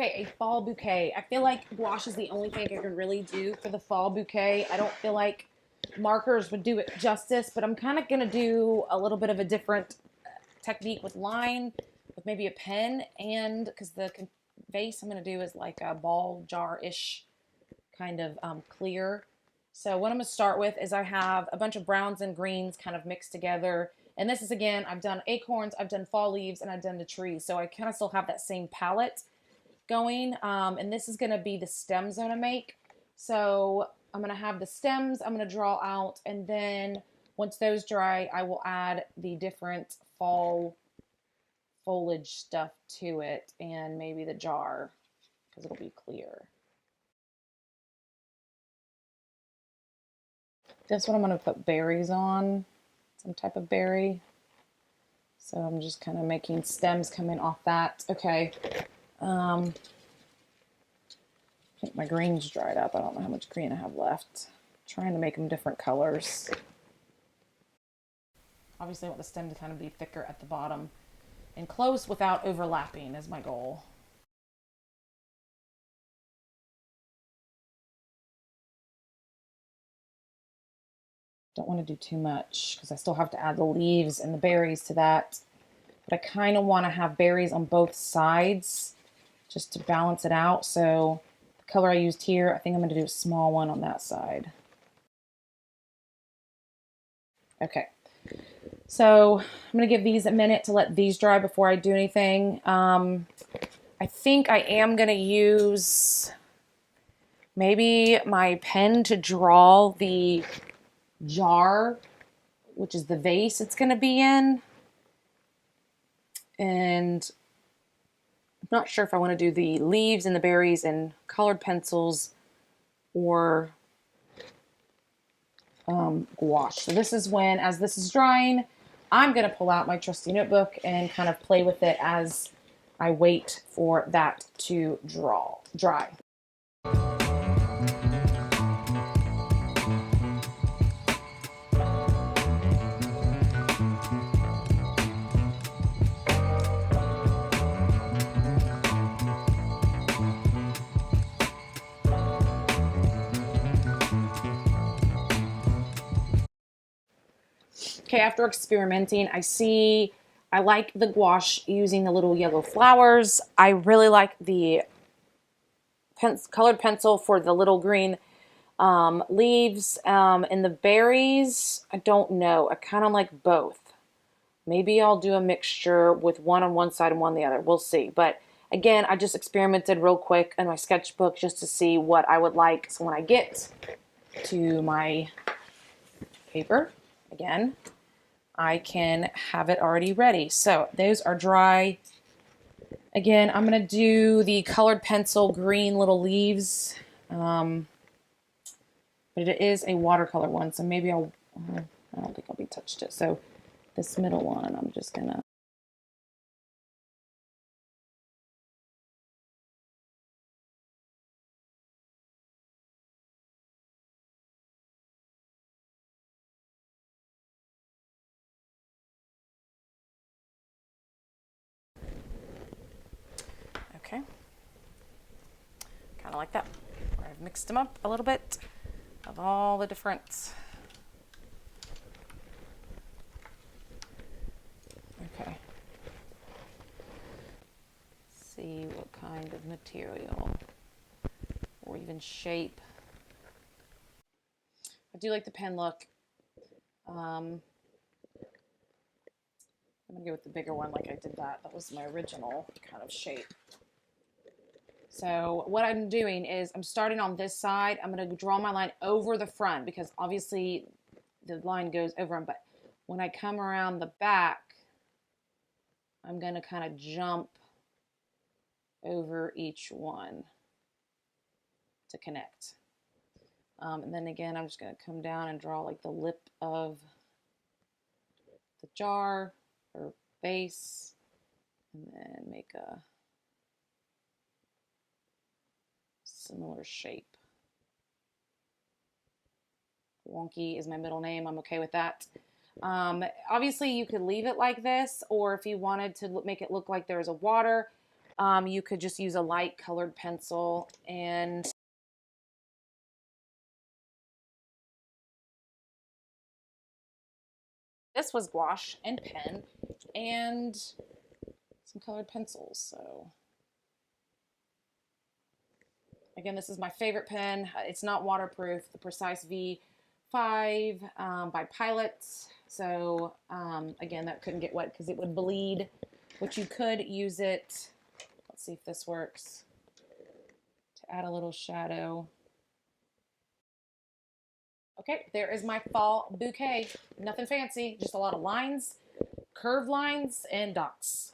Okay, a fall bouquet. I feel like gouache is the only thing I can really do for the fall bouquet. I don't feel like markers would do it justice, but I'm kind of going to do a little bit of a different technique with line, with maybe a pen, and because the vase I'm going to do is like a ball jar-ish kind of clear. So what I'm going to start with is I have a bunch of browns and greens kind of mixed together. And this is, again, I've done acorns, I've done fall leaves, and I've done the trees. So I kind of still have that same palette going. And this is going to be the stems I'm going to make. So I'm going to have the stems I'm going to draw out. And then once those dry, I will add the different fall foliage stuff to it and maybe the jar because it'll be clear. This one I'm going to put berries on, some type of berry. So I'm just kind of making stems coming off that. Okay. I think my green's dried up. I don't know how much green I have left. I'm trying to make them different colors. Obviously I want the stem to kind of be thicker at the bottom and close without overlapping is my goal. Don't want to do too much because I still have to add the leaves and the berries to that. But I kind of want to have berries on both sides just to balance it out. So the color I used here, I think I'm going to do a small one on that side. Okay. So I'm going to give these a minute to let these dry before I do anything. I think I am going to use maybe my pen to draw the jar, which is the vase it's going to be in. And I'm not sure if I want to do the leaves and the berries and colored pencils or gouache. So this is when, as this is drying, I'm going to pull out my trusty notebook and kind of play with it as I wait for that to dry. Okay, after experimenting, I like the gouache using the little yellow flowers. I really like the colored pencil for the little green leaves. And the berries, I don't know. I kind of like both. Maybe I'll do a mixture with one on one side and one on the other. We'll see. But again, I just experimented real quick in my sketchbook just to see what I would like. So when I get to my paper, again, I can have it already ready. So those are dry. Again, I'm going to do the colored pencil green little leaves. But it is a watercolor one, so maybe I don't think I'll be touched it. So this middle one, I'm just going to. Okay, kind of like that. I've mixed them up a little bit of all the different. Okay. See what kind of material or even shape. I do like the pen look. I'm gonna go with the bigger one like I did that. That was my original kind of shape. So what I'm doing is I'm starting on this side. I'm going to draw my line over the front because obviously the line goes over them. But when I come around the back, I'm going to kind of jump over each one to connect. And then again, I'm just going to come down and draw like the lip of the jar or base and then make a similar shape. Wonky is my middle name. I'm okay with that. Obviously, you could leave it like this, or if you wanted to make it look like there's a water, You could just use a light colored pencil, and this was gouache and pen and some colored pencils. So again, this is my favorite pen. It's not waterproof, the Precise V5 by Pilot. So again, that couldn't get wet because it would bleed, but you could use it. Let's see if this works, to add a little shadow. Okay, there is my fall bouquet. Nothing fancy, just a lot of lines, curved lines, and dots.